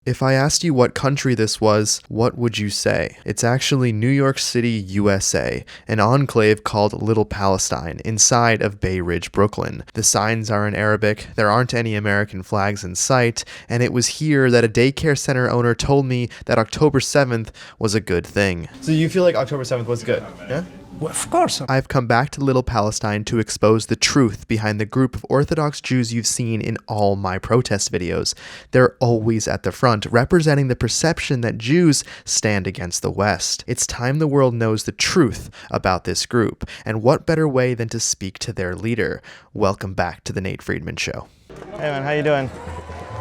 If I asked you what country this was, what would you say? It's actually New York City, USA, an enclave called Little Palestine, inside of Bay Ridge, Brooklyn. The signs are in Arabic, there aren't any American flags in sight, and it was here that a daycare center owner told me that October 7th was a good thing. So you feel like October 7th was good, yeah? Well, of course. I've come back to Little Palestine to expose the truth behind the group of Orthodox Jews you've seen in all my protest videos. They're always at the front, representing the perception that Jews stand against the West. It's time the world knows the truth about this group, and what better way than to speak to their leader? Welcome back to The Nate Friedman Show. Hey man, how you doing?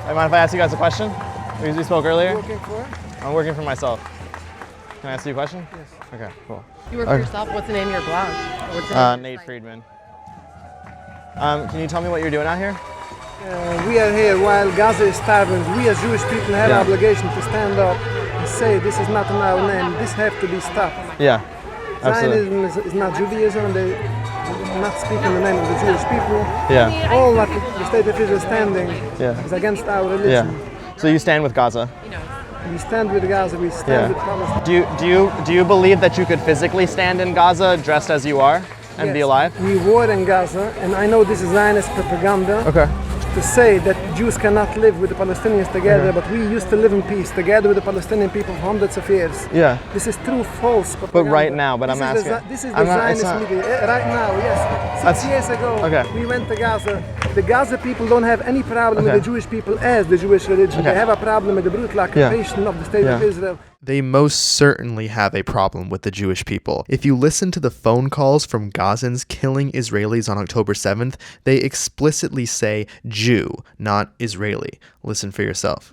Hey, mind if I ask you guys a question? We spoke earlier? Working for? I'm working for myself. Can I ask you a question? Yes. Okay, cool. You work for yourself? What's the name of your blog? What's the name of your Nate site? Friedman. Can you tell me what you're doing out here? We are here while Gaza is starving. We as Jewish people have Yeah. an obligation to stand up and say this is not in our name. This has to be stopped. Yeah, absolutely. Zionism is not Judaism, and they not speak in the name of the Jewish people. Yeah, All that the state of Israel is standing yeah, is against our religion. yeah. So you stand with Gaza? We stand with Gaza, we stand Yeah. with Palestine. Do you believe that you could physically stand in Gaza dressed as you are and be Yes. alive? We war in Gaza, and I know this is Zionist propaganda. Okay. To say that Jews cannot live with the Palestinians together, but we used to live in peace together with the Palestinian people for hundreds of years. Yeah. This is true false propaganda. right now, but This I'm is the asking- Zi- This is the I'm not- it's Zionist not- media. Right now, yes. 6 years ago, Okay. we went to Gaza. The Gaza people don't have any problem with Okay. the Jewish people as the Jewish religion. Okay. They have a problem with the brutal occupation of the state of Yeah. Israel. They most certainly have a problem with the Jewish people. If you listen to the phone calls from Gazans killing Israelis on October 7th, they explicitly say Jew, not Israeli. Listen for yourself.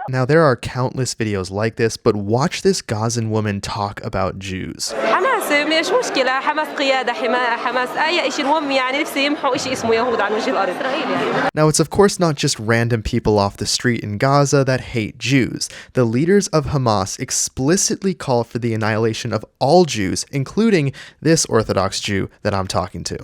Now, there are countless videos like this, but watch this Gazan woman talk about Jews. حماس مش مشكلة حماس قيادة حماس أي شيء المهم يعني نفسي يمحوا شيء اسمه يهود عن وجه الأرض. Now, it's of course not just random people off the street in Gaza that hate Jews. The leaders of Hamas explicitly call for the annihilation of all Jews, including this Orthodox Jew that I'm talking to.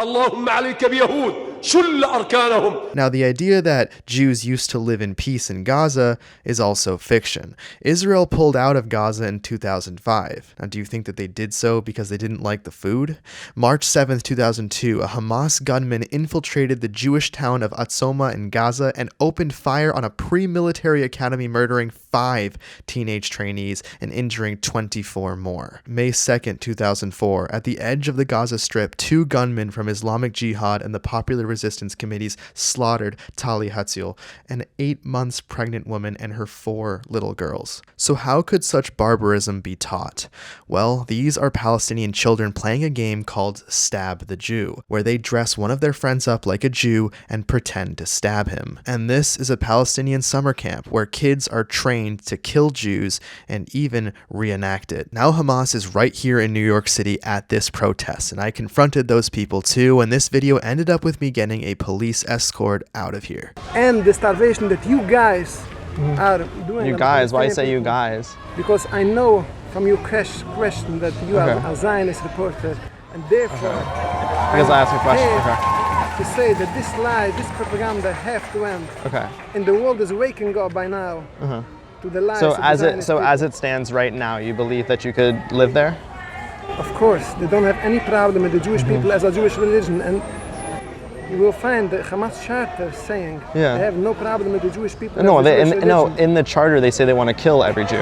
اللهم عليك بيهود شل أركانهم. Now, the idea that Jews used to live in peace in Gaza is also fiction. Israel pulled out of Gaza in 2005. Now, do you think that they did so because they didn't like the food? March 7th, 2002, a Hamas gunman infiltrated the Jewish town of Atzoma in Gaza and opened fire on a pre-military academy, murdering 5 teenage trainees and injuring 24 more. May 2nd, 2004, at the edge of the Gaza Strip, 2 gunmen from Islamic Jihad and the Popular Resistance Committees slaughtered Tali Hatziel, an 8 months pregnant woman and her 4 little girls. So how could such barbarism be taught? Well, these are Palestinian children playing a game called Stab the Jew, where they dress one of their friends up like a Jew and pretend to stab him. And this is a Palestinian summer camp where kids are trained to kill Jews and even reenact it. Now Hamas is right here in New York City at this protest, and I confronted those people too, and this video ended up with me getting a police escort out of here. And the starvation that you guys are doing. You on the guys, why you Palestinian say you people. guys? Because I know from your question that you are Okay. a Zionist reporter, and therefore Because I asked a question. to say that this lie, this propaganda have to end. Okay. And the world is waking up by now to the lies So of the as Zionist as people. it stands right now, you believe that you could live there? Of course, they don't have any problem with the Jewish people as a Jewish religion, and you will find the Hamas charter saying Yeah. they have no problem with the Jewish people. No, as a Jewish no. religion. In the charter, they say they want to kill every Jew.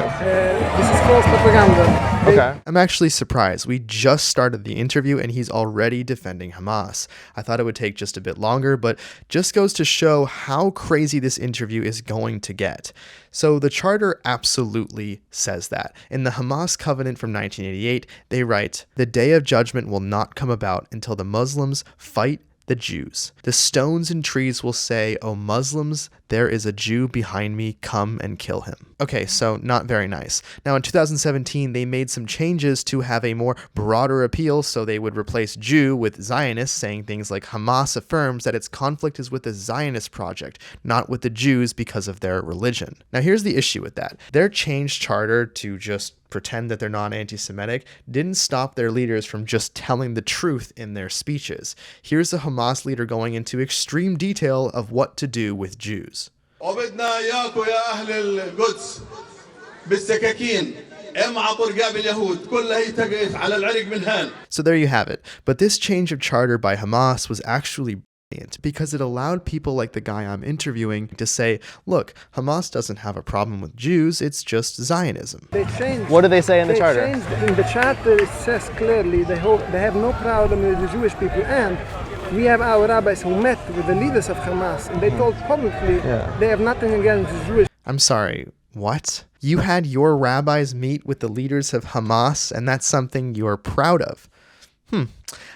This is false propaganda. They- Okay. I'm actually surprised. We just started the interview and he's already defending Hamas. I thought it would take just a bit longer, but just goes to show how crazy this interview is going to get. So the charter absolutely says that. In the Hamas covenant from 1988, they write, "The day of judgment will not come about until the Muslims fight the Jews. The stones and trees will say, O Muslims, "There is a Jew behind me, come and kill him." Okay, so not very nice. Now in 2017, they made some changes to have a more broader appeal, so they would replace Jew with Zionist, saying things like Hamas affirms that its conflict is with the Zionist project, not with the Jews because of their religion. Now here's the issue with that. Their changed charter to just pretend that they're not anti-Semitic didn't stop their leaders from just telling the truth in their speeches. Here's a Hamas leader going into extreme detail of what to do with Jews. وبدنا إياكم يا أهل القدس بالسكاكين امعطوا رقاب اليهود كلها هي تقف على العرق من هان. So there you have it. But this change of charter by Hamas was actually brilliant because it allowed people like the guy I'm interviewing to say, look, Hamas doesn't have a problem with Jews, it's just Zionism. They changed. What do they say in the charter? Changed, in the charter it says clearly they have no problem with the Jewish people, and we have our rabbis who met with the leaders of Hamas and they told publicly they have nothing against the Jewish. I'm sorry, what? You had your rabbis meet with the leaders of Hamas and that's something you're proud of?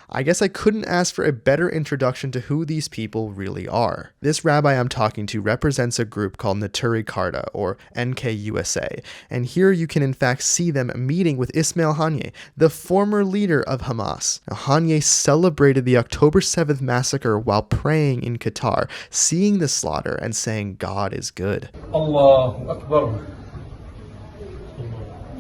I guess I couldn't ask for a better introduction to who these people really are. This rabbi I'm talking to represents a group called Neturei Karta, or NKUSA, and here you can in fact see them meeting with Ismail Haniyeh, the former leader of Hamas. Now, Haniyeh celebrated the October 7th massacre while praying in Qatar, seeing the slaughter and saying God is good. Allahu Akbar.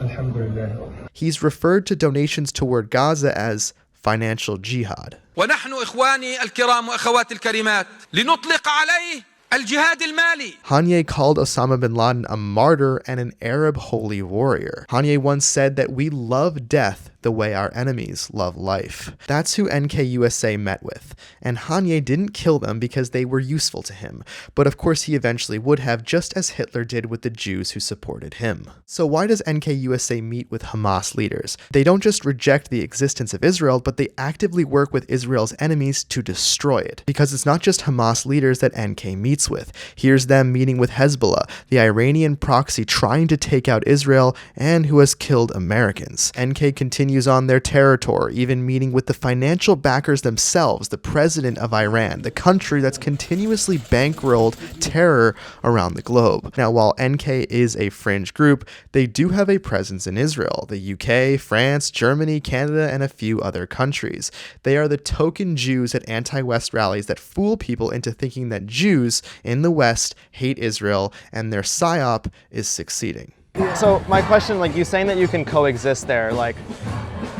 Alhamdulillah. He's referred to donations toward Gaza as financial jihad. ونحن إخواني الكرام وأخواتي الكريمات لنطلق عليه الجهاد المالي. Haniyeh called Osama bin Laden a martyr and an Arab holy warrior. Haniyeh once said that we love death the way our enemies love life. That's who NKUSA met with. And Haniyeh didn't kill them because they were useful to him. But of course he eventually would have, just as Hitler did with the Jews who supported him. So why does NKUSA meet with Hamas leaders? They don't just reject the existence of Israel, but they actively work with Israel's enemies to destroy it. Because it's not just Hamas leaders that NK meets with. Here's them meeting with Hezbollah, the Iranian proxy trying to take out Israel and who has killed Americans. NK continues on their terror tour, even meeting with the financial backers themselves, the president of Iran, the country that's continuously bankrolled terror around the globe. Now, while NK is a fringe group, they do have a presence in Israel, the UK, France, Germany, Canada, and a few other countries. They are the token Jews at anti-West rallies that fool people into thinking that Jews in the West hate Israel and their psyop is succeeding. So my question, like you saying that you can coexist there, like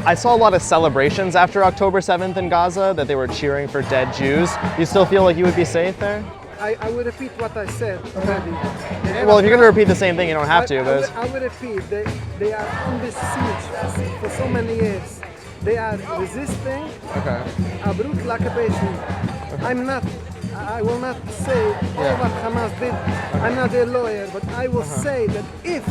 I saw a lot of celebrations after October 7th in Gaza that they were cheering for dead Jews. You still feel like you would be safe there? I will repeat what I said already. Well, if you're going to repeit the same thing, you don't have to. But I will repeat. They are on this siege for so many years. They are resisting a brutal occupation. I will not say all what Hamas did. I'm not a lawyer, but I will say that if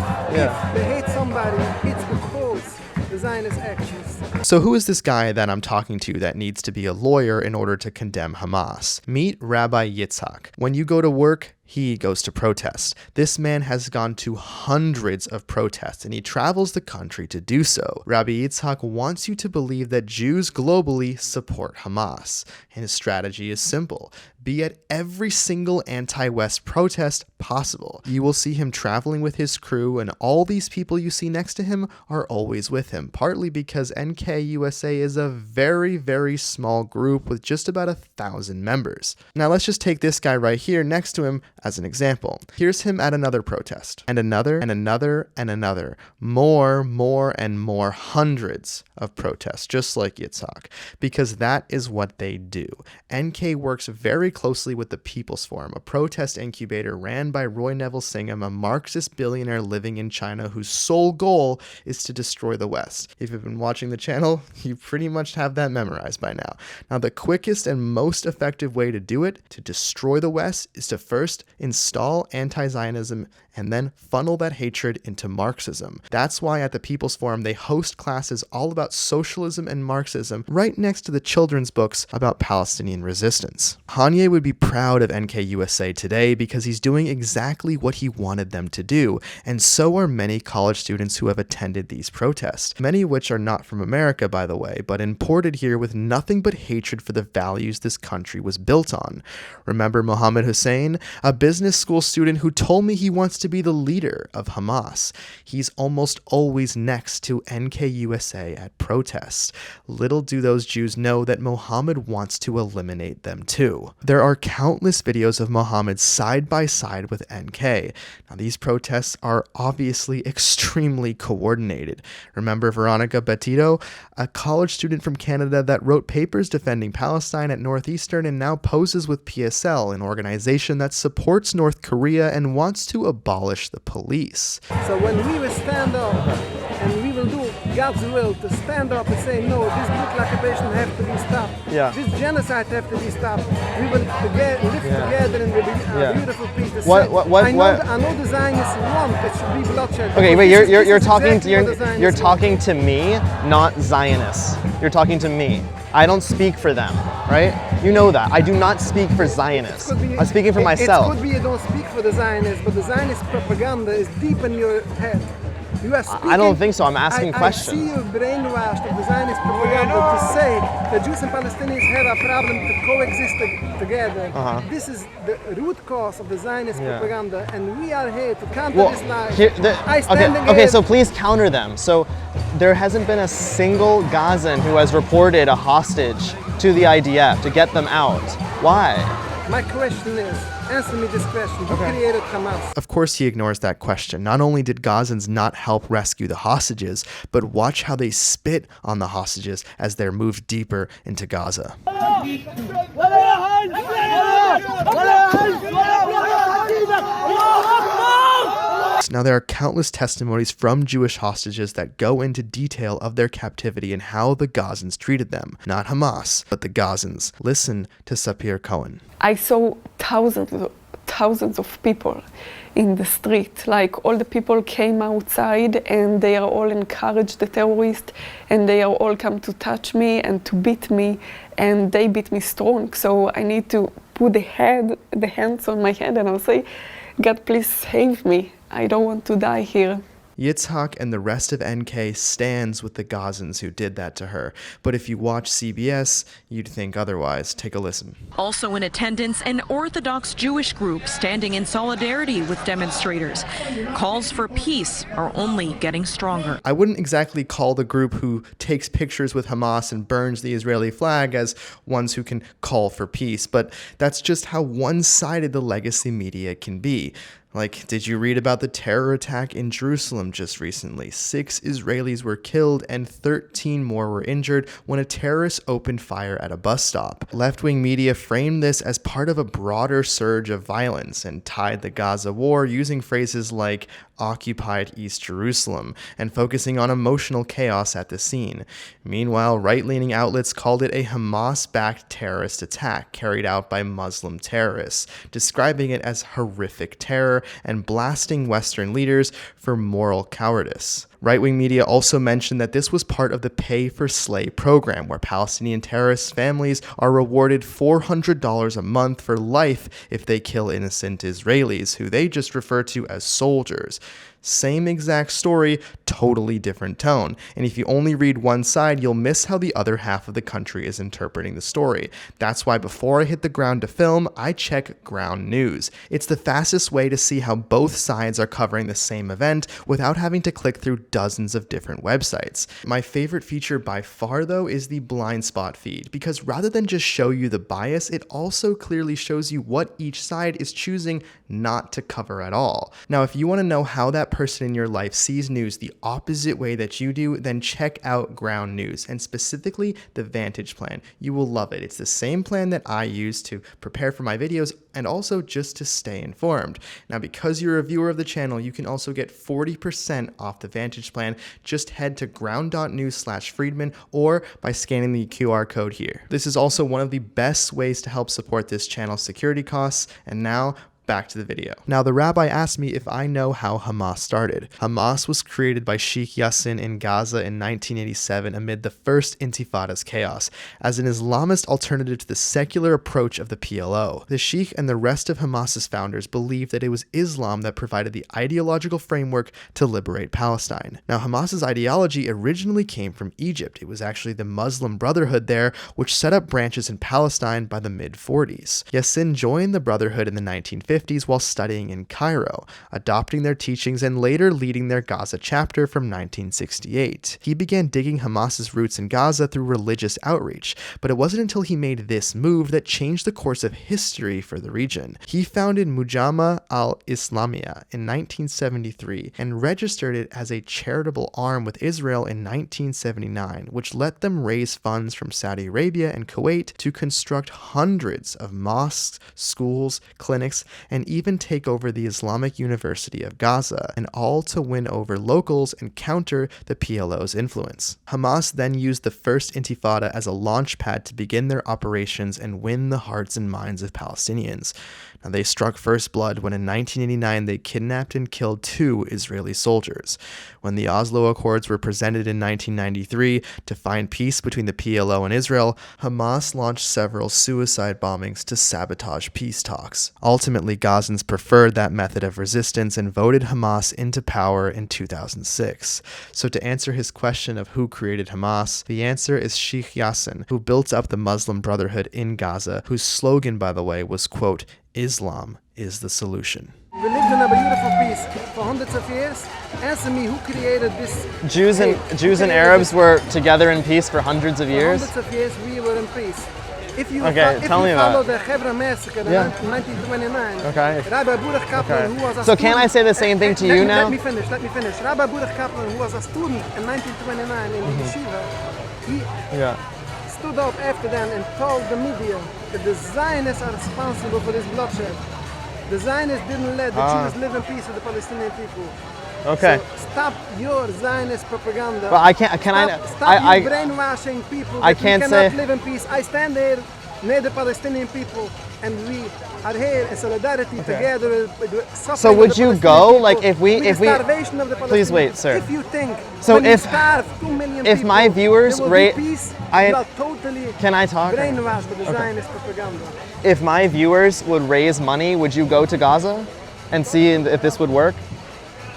they hate somebody, it's because the Zionist actions. So who is this guy that I'm talking to that needs to be a lawyer in order to condemn Hamas? Meet Rabbi Yitzhak. When you go to work, he goes to protest. This man has gone to hundreds of protests and he travels the country to do so. Rabbi Yitzhak wants you to believe that Jews globally support Hamas. And his strategy is simple. Be at every single anti-West protest possible. You will see him traveling with his crew, and all these people you see next to him are always with him, partly because NKUSA is a very, very small group with just about 1,000 members. Now let's just take this guy right here next to him as an example. Here's him at another protest, and another, and another, and another. More, and more, hundreds of protests, just like Yitzhak, because that is what they do. NK works very closely with the People's Forum, a protest incubator ran by Roy Neville Singham, a Marxist billionaire living in China whose sole goal is to destroy the West. If you've been watching the channel, you pretty much have that memorized by now. Now, the quickest and most effective way to do it, to destroy the West, is to first install anti-Zionism and then funnel that hatred into Marxism. That's why at the People's Forum, they host classes all about socialism and Marxism right next to the children's books about Palestinian resistance. Haniyeh would be proud of NKUSA today because he's doing exactly what he wanted them to do, and so are many college students who have attended these protests, many of which are not from America, by the way, but imported here with nothing but hatred for the values this country was built on. Remember Mohammed Hussein? A business school student who told me he wants to be the leader of Hamas. He's almost always next to NKUSA at protests. Little do those Jews know that Mohammed wants to eliminate them too. There are countless videos of Mohammed side by side with NK. Now, these protests are obviously extremely coordinated. Remember Veronica Betito, a college student from Canada that wrote papers defending Palestine at Northeastern and now poses with PSL, an organization that supports North Korea and wants to abolish the police. So when we will stand up and we will do God's will to stand up and say, no, this brutal occupation have to be stopped. Yeah. This genocide have to be stopped. We will live together in the beautiful peace. I know the Zionists want it should be bloodshed. Okay, wait, you're talking to me, not Zionists. You're talking to me. I don't speak for them, right? You know that. I do not speak for Zionists. I'm speaking for myself. It could be you don't speak for the Zionists, but the Zionist propaganda is deep in your head. You are speaking, I don't think so. I'm asking questions. I see you brainwashed of the Zionist propaganda to say that Jews and Palestinians have a problem to coexist together. This is the root cause of the Zionist propaganda, and we are here to counter this lie. Okay, so please counter them. So there hasn't been a single Gazan who has reported a hostage to the IDF to get them out. Why? My question is, answer me this question. Who created Hamas? Of course he ignores that question. Not only did Gazans not help rescue the hostages, but watch how they spit on the hostages as they're moved deeper into Gaza. Now, there are countless testimonies from Jewish hostages that go into detail of their captivity and how the Gazans treated them. Not Hamas, but the Gazans. Listen to Sapir Cohen. I saw thousands of people in the street. Like, all the people came outside and they are all encouraged the terrorists, and they are all come to touch me and to beat me, and they beat me strong. So I need to put the hands on my head and I'll say, God, please save me. I don't want to die here. Yitzhak and the rest of NK stands with the Gazans who did that to her. But if you watch CBS, you'd think otherwise. Take a listen. Also in attendance, an Orthodox Jewish group standing in solidarity with demonstrators. Calls for peace are only getting stronger. I wouldn't exactly call the group who takes pictures with Hamas and burns the Israeli flag as ones who can call for peace, but that's just how one-sided the legacy media can be. Like, did you read about the terror attack in Jerusalem just recently? 6 Israelis were killed and 13 more were injured when a terrorist opened fire at a bus stop. Left-wing media framed this as part of a broader surge of violence and tied the Gaza war using phrases like occupied East Jerusalem and focusing on emotional chaos at the scene. Meanwhile, right-leaning outlets called it a Hamas-backed terrorist attack carried out by Muslim terrorists, describing it as horrific terror and blasting Western leaders for moral cowardice. Right-wing media also mentioned that this was part of the Pay for Slay program, where Palestinian terrorists' families are rewarded $400 a month for life if they kill innocent Israelis, who they just refer to as soldiers. Same exact story, totally different tone. And if you only read one side, you'll miss how the other half of the country is interpreting the story. That's why before I hit the ground to film, I check Ground News. It's the fastest way to see how both sides are covering the same event without having to click through dozens of different websites. My favorite feature by far, though, is the blind spot feed, because rather than just show you the bias, it also clearly shows you what each side is choosing not to cover at all. Now, if you want to know how that person in your life sees news the opposite way that you do, then check out Ground News, and specifically the Vantage plan. You will love it. It's the same plan that I use to prepare for my videos and also just to stay informed. Now, because you're a viewer of the channel, you can also get 40% off the Vantage plan. Just head to ground.news/Friedman or by scanning the QR code here. This is also one of the best ways to help support this channel's security costs. And now, back to the video. Now, the rabbi asked me if I know how Hamas started. Hamas was created by Sheikh Yassin in Gaza in 1987 amid the first Intifada's chaos, as an Islamist alternative to the secular approach of the PLO. The Sheikh and the rest of Hamas's founders believed that it was Islam that provided the ideological framework to liberate Palestine. Now, Hamas's ideology originally came from Egypt. It was actually the Muslim Brotherhood there, which set up branches in Palestine by the mid-40s. Yassin joined the Brotherhood in the 1950s 1950s while studying in Cairo, adopting their teachings and later leading their Gaza chapter from 1968. He began digging Hamas's roots in Gaza through religious outreach, but it wasn't until he made this move that changed the course of history for the region. He founded Mujama al-Islamiyah in 1973 and registered it as a charitable arm with Israel in 1979, which let them raise funds from Saudi Arabia and Kuwait to construct hundreds of mosques, schools, clinics, and even take over the Islamic University of Gaza, and all to win over locals and counter the PLO's influence. Hamas then used the first Intifada as a launch pad to begin their operations and win the hearts and minds of Palestinians. Now, they struck first blood when in 1989 they kidnapped and killed 2 Israeli soldiers. When the Oslo Accords were presented in 1993 to find peace between the PLO and Israel, Hamas launched several suicide bombings to sabotage peace talks. Ultimately, Gazans preferred that method of resistance and voted Hamas into power in 2006. So to answer his question of who created Hamas, the answer is Sheikh Yassin, who built up the Muslim Brotherhood in Gaza, whose slogan, by the way, was, quote, "Islam is the solution." We lived in a beautiful peace for hundreds of years. Answer me, who created this? Jews and Arabs were together in peace for hundreds of years? For hundreds of years we were in peace. If you follow the Hebron massacre in 1929, Rabbi Baruch Kaplan, who was a So can I say the same thing to you now? Let me finish. Rabbi Baruch Kaplan, who was a student in 1929 in the yeshiva, he stood up after then and told the media that the Zionists are responsible for this bloodshed. The Zionists didn't let the Jews live in peace with the Palestinian people. Okay. So stop your Zionist propaganda. But I can't. Stop brainwashing people. I can't say. Live in peace. I stand there near the Palestinian people, and we are here in solidarity together with the suffering. So would of the you Palestinian go? people, Like if we starvation of the please wait, sir. If you think so, when if you starve 2 million if people, my viewers rate, you are totally can I talk? brainwashed with the Zionist propaganda. If my viewers would raise money, would you go to Gaza and see if this would work?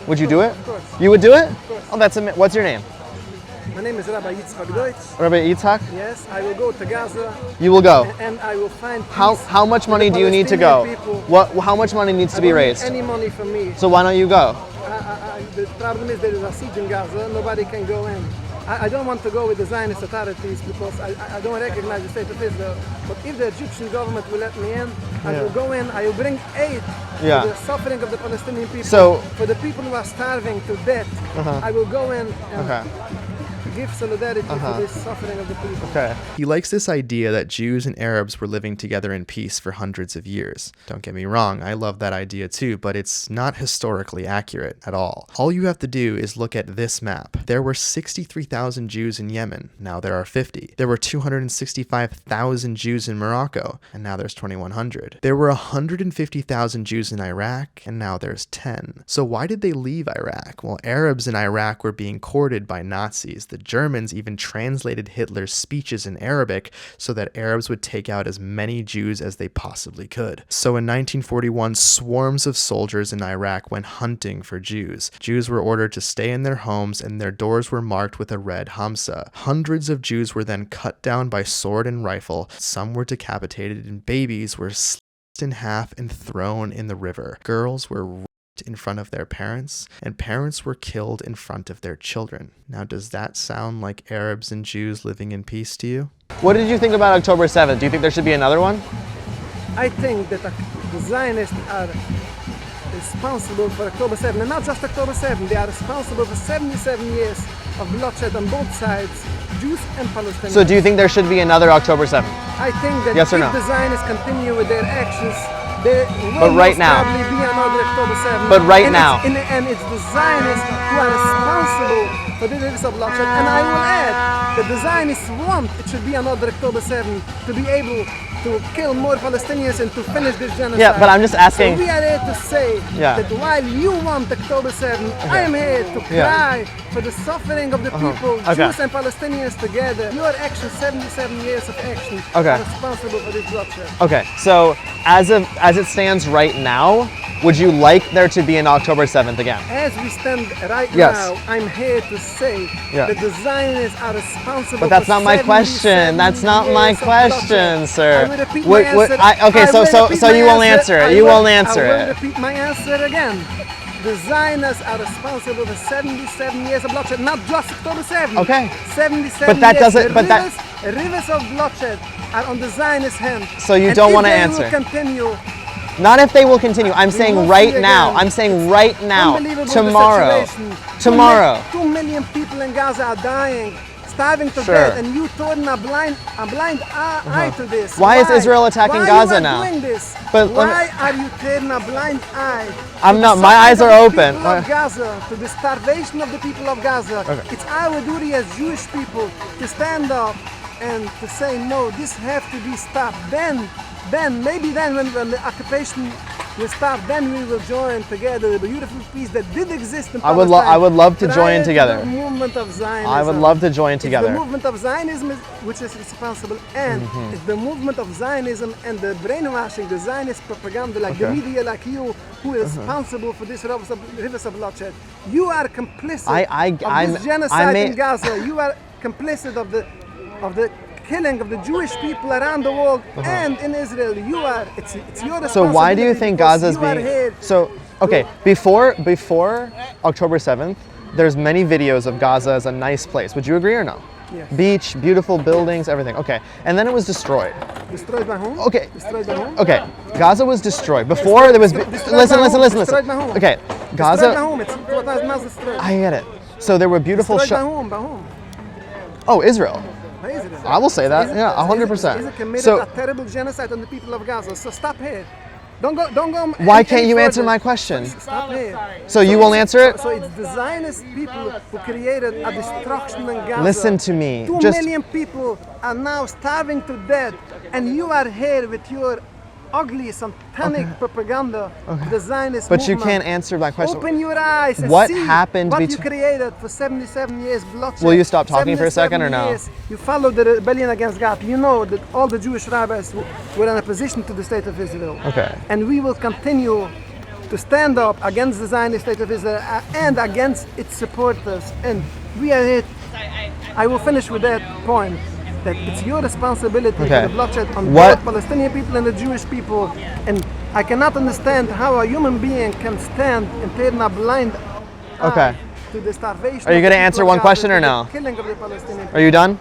Would you do it? Of course. You would do it? Of course. Oh, that's amazing. What's your name? My name is Rabbi Yitzchak Deutsch. Rabbi Yitzchak? Yes, I will go to Gaza. You will go. And I will find peace. How much money do you need to go? How much money needs to be raised? Any money from me. So why don't you go? The problem is there is a siege in Gaza. Nobody can go in. I don't want to go with the Zionist authorities because I don't recognize the state of Israel. But if the Egyptian government will let me in, I will go in. I will bring aid to the suffering of the Palestinian people. So, for the people who are starving to death, I will go in and give solidarity for this suffering of the people. He likes this idea that Jews and Arabs were living together in peace for hundreds of years. Don't get me wrong, I love that idea too, but it's not historically accurate at all. All you have to do is look at this map. There were 63,000 Jews in Yemen, now there are 50. There were 265,000 Jews in Morocco, and now there's 2,100. There were 150,000 Jews in Iraq, and now there's 10. So why did they leave Iraq? Well, Arabs in Iraq were being courted by Nazis. The Germans even translated Hitler's speeches in Arabic so that Arabs would take out as many Jews as they possibly could. So in 1941, swarms of soldiers in Iraq went hunting for Jews. Jews were ordered to stay in their homes and their doors were marked with a red Hamsa. Hundreds of Jews were then cut down by sword and rifle. Some were decapitated and babies were sliced in half and thrown in the river. Girls were in front of their parents, and parents were killed in front of their children. Now, does that sound like Arabs and Jews living in peace to you? What did you think about October 7th? Do you think there should be another one? I think that the Zionists are responsible for October 7th, and not just October 7th, they are responsible for 77 years of bloodshed on both sides, Jews and Palestinians. So do you think there should be another October 7th? I think that yes or if no? the Zionists continue with their actions, there will probably be another October 7th. But right now. And it's the Zionists who are responsible for the risks of bloodshed. And I will add that the Zionists want it should be another October 7th to be able to kill more Palestinians and to finish this genocide. Yeah, but I'm just asking. So we are here to say that while you want October 7th, I am here to cry for the suffering of the people, Jews and Palestinians together. Your action, 77 years of action, are responsible for this bloodshed. Okay, so as it stands right now, would you like there to be an October 7th again? As we stand right Yes. now, I'm here to say that the Zionists are responsible. But that's for not my question. That's not my years of question, bloodshed. sir. I will repeat my answer. Okay, I will so repeat you my will answer it. I You will I answer will it. repeat my answer again. The Zionists are responsible for 77 years of bloodshed, not just October 7th. Okay. 77 But that years. doesn't- but that- Rivers of bloodshed are on the Zionist hand. So you And don't if wanna they answer. will continue. Not if they will continue. I'm will saying see right again. now. I'm saying right now. Unbelievable, the Tomorrow. situation. Tomorrow. 2 million people in Gaza are dying, starving to Sure. death, and you turn a blind eye to this. Why is Israel attacking Gaza Why now? you are doing this? But let me- Why are you turning a blind eye? I'm to not- the my eyes suffering are of the open. people of Gaza, to the starvation of the people of Gaza. Okay. It's our duty as Jewish people to stand up and to say no. This has to be stopped. Then maybe when the occupation will stop, then we will join together the beautiful peace that did exist in I would Palestine. love to prior join together. The movement of Zionism. I would love to join It's together. the movement of Zionism which is responsible, and it's the movement of Zionism and the brainwashing, the Zionist propaganda, like the Okay. media, like you, who is responsible for this rivers of bloodshed. You are complicit of this genocide in Gaza. You are complicit of the killing of the Jewish people around the world and in Israel. You are. It's your responsibility. So why do you think because Gaza's you are being here so okay, before October 7th, there's many videos of Gaza as a nice place. Would you agree or no? Yes. Beach, beautiful buildings, everything. Okay. And then it was destroyed. Destroyed my home. Okay. Destroyed my home. Okay. Gaza was destroyed. Before there was listen. Destroyed my home. Okay. Destroyed my Gaza home. It was not destroyed. I get it. So there were beautiful Destroyed shots. my home. Oh, Israel. Israel. I will say that. Yeah, 100%. Israel committed So a terrible genocide on the people of Gaza. So stop here. Don't go. why any can't you answer further. my question? Stop here. So you will answer it? So it's the Zionist people who created a destruction in Gaza. Listen to me. 2 Just million people are now starving to death, and you are here with your ugly, satanic propaganda of the Zionist but you movement. can't answer my question. Open your eyes and What see happened what you between- created for 77 years bloodshed. Will you stop talking for a second or 77 no? years. You followed the rebellion against God. You know that all the Jewish rabbis were in opposition to the state of Israel. Okay. And we will continue to stand up against the Zionist state of Israel and against its supporters. And we are here. I will finish with that point. That it's your responsibility for the bloodshed on both Palestinian people and the Jewish people. And I cannot understand how a human being can stand and turn a blind eye to the starvation. Are you going to answer one question or no? Killing of the Palestinian Are you done?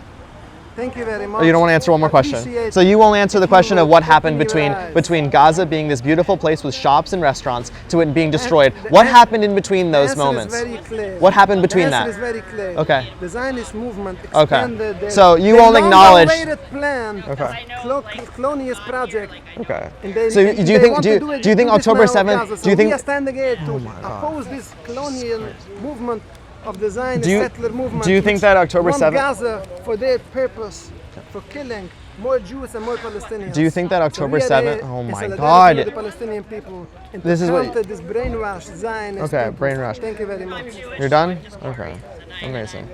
Thank you very much. Or you don't want to answer one more question? So you won't answer the question of what happened between Gaza being this beautiful place with shops and restaurants to it being destroyed. What happened in between those moments? The answer is very clear. What happened between the answer that? is very clear. Okay. The Zionist movement expanded their, So you their won't acknowledge. long-awaited plan, colonialist project. Okay. And they, So and do you they think want do to you, do it- do you think do this October now in 7th? Gaza. Do So you think we are standing here to oppose this colonial movement of the Zionist Do you- settler movement? do you think which that October want 7th Gaza for their purpose, for killing more Jews and more Palestinians. Do you think that October So we are 7th? here Oh in my solidarity God. with the Palestinian people and This to is what- counter this brainwashed Zionist. Okay, people. brainwashed. Thank you very much. You're done? Okay. Amazing.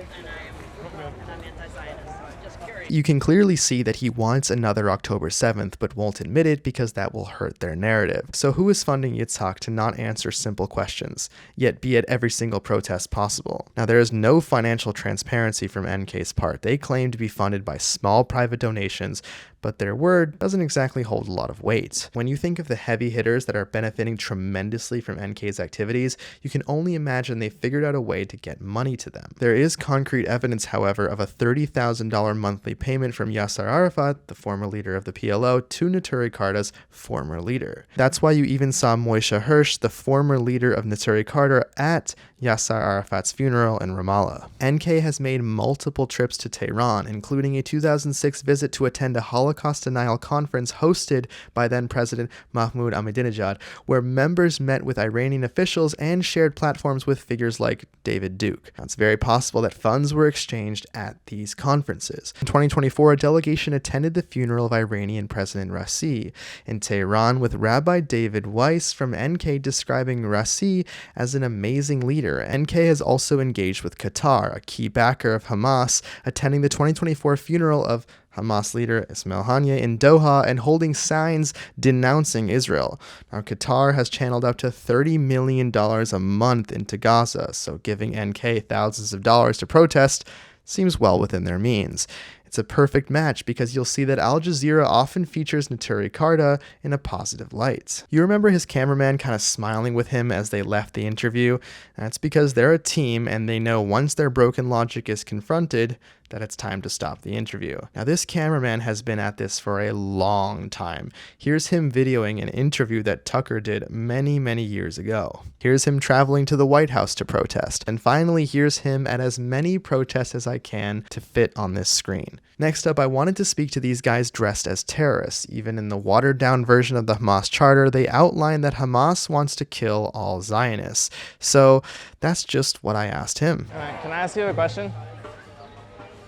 You can clearly see that he wants another October 7th, but won't admit it because that will hurt their narrative. So who is funding Yitzhak to not answer simple questions, yet be at every single protest possible? Now, there is no financial transparency from NK's part. They claim to be funded by small private donations, but their word doesn't exactly hold a lot of weight. When you think of the heavy hitters that are benefiting tremendously from NK's activities, you can only imagine they figured out a way to get money to them. There is concrete evidence, however, of a $30,000 monthly payment from Yasser Arafat, the former leader of the PLO, to Neturei Karta's former leader. That's why you even saw Moshe Hirsch, the former leader of Neturei Karta, at Yasser Arafat's funeral in Ramallah. NK has made multiple trips to Tehran, including a 2006 visit to attend a Holocaust denial conference hosted by then-President Mahmoud Ahmadinejad, where members met with Iranian officials and shared platforms with figures like David Duke. Now, it's very possible that funds were exchanged at these conferences. In 2024, a delegation attended the funeral of Iranian President Raisi in Tehran, with Rabbi David Weiss from NK describing Raisi as an amazing leader leader, NK has also engaged with Qatar, a key backer of Hamas, attending the 2024 funeral of Hamas leader Ismail Haniyeh in Doha and holding signs denouncing Israel. Now, Qatar has channeled up to $30 million a month into Gaza, so giving NK thousands of dollars to protest seems well within their means. It's a perfect match because you'll see that Al Jazeera often features Neturei Karta in a positive light. You remember his cameraman kind of smiling with him as they left the interview? That's because they're a team and they know once their broken logic is confronted, that it's time to stop the interview. Now, this cameraman has been at this for a long time. Here's him videoing an interview that Tucker did many, many years ago. Here's him traveling to the White House to protest. And finally, here's him at as many protests as I can to fit on this screen. Next up, I wanted to speak to these guys dressed as terrorists. Even in the watered-down version of the Hamas charter, they outline that Hamas wants to kill all Zionists. So that's just what I asked him. All right, can I ask you a question?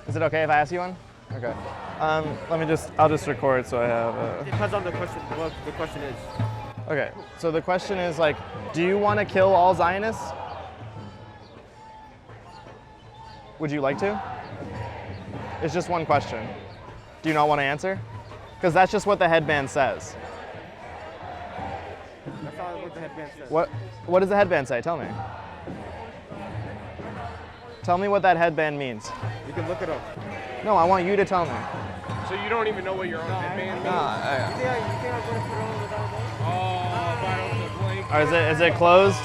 Is it okay if I ask you one? Okay. I'll just record so I have. Depends on the question, what the question is. Okay, so the question is like, do you want to kill all Zionists? Would you like to? It's just one question. Do you not want to answer? Because that's just what the headband says. That's not what the headband says. What does the headband say? Tell me. Tell me what that headband means. You can look it up. No, I want you to tell me. So you don't even know what your own headband means? Is it closed?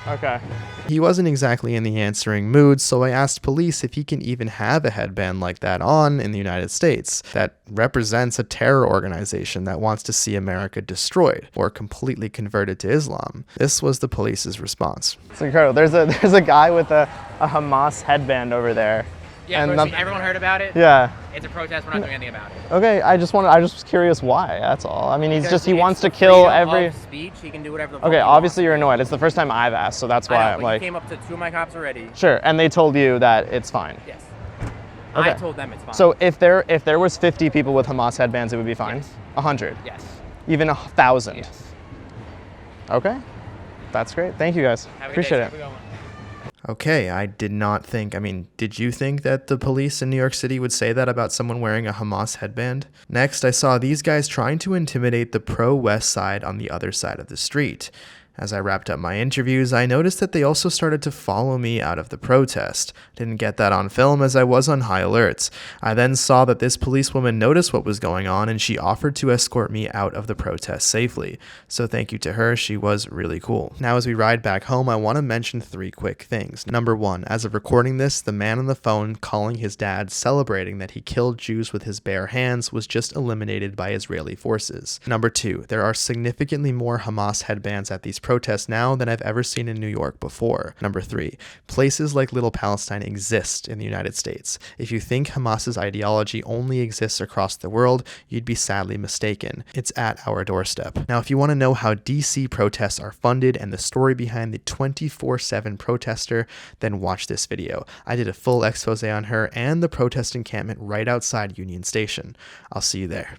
Okay. He wasn't exactly in the answering mood, so I asked police if he can even have a headband like that on in the United States that represents a terror organization that wants to see America destroyed or completely converted to Islam. This was the police's response. It's incredible. There's a guy with a Hamas headband over there. Yeah, and everyone heard about it? Yeah. It's a protest, we're not doing anything about it. Okay, I just was curious why, that's all. I mean, he wants to kill every... Of speech, he can do whatever the fuck Okay, he obviously wants. you're annoyed. It's the first time I've asked, so that's why I'm like... You came up to 2 of my cops already. Sure, and they told you that it's fine? Yes. Okay. I told them it's fine. So if there was 50 people with Hamas headbands, it would be fine? Yes. 100? Yes. Even 1,000? Yes. Okay, that's great. Thank you guys. Appreciate it. Okay, I did not think, did you think that the police in New York City would say that about someone wearing a Hamas headband? Next, I saw these guys trying to intimidate the pro-West side on the other side of the street. As I wrapped up my interviews, I noticed that they also started to follow me out of the protest. Didn't get that on film as I was on high alerts. I then saw that this policewoman noticed what was going on and she offered to escort me out of the protest safely. So thank you to her, she was really cool. Now as we ride back home, I want to mention 3 quick things. Number 1, as of recording this, the man on the phone calling his dad celebrating that he killed Jews with his bare hands was just eliminated by Israeli forces. Number 2, there are significantly more Hamas headbands at these protests now than I've ever seen in New York before. Number 3, places like Little Palestine exist in the United States. If you think Hamas's ideology only exists across the world, you'd be sadly mistaken. It's at our doorstep. Now, if you want to know how DC protests are funded and the story behind the 24/7 protester, then watch this video. I did a full expose on her and the protest encampment right outside Union Station. I'll see you there.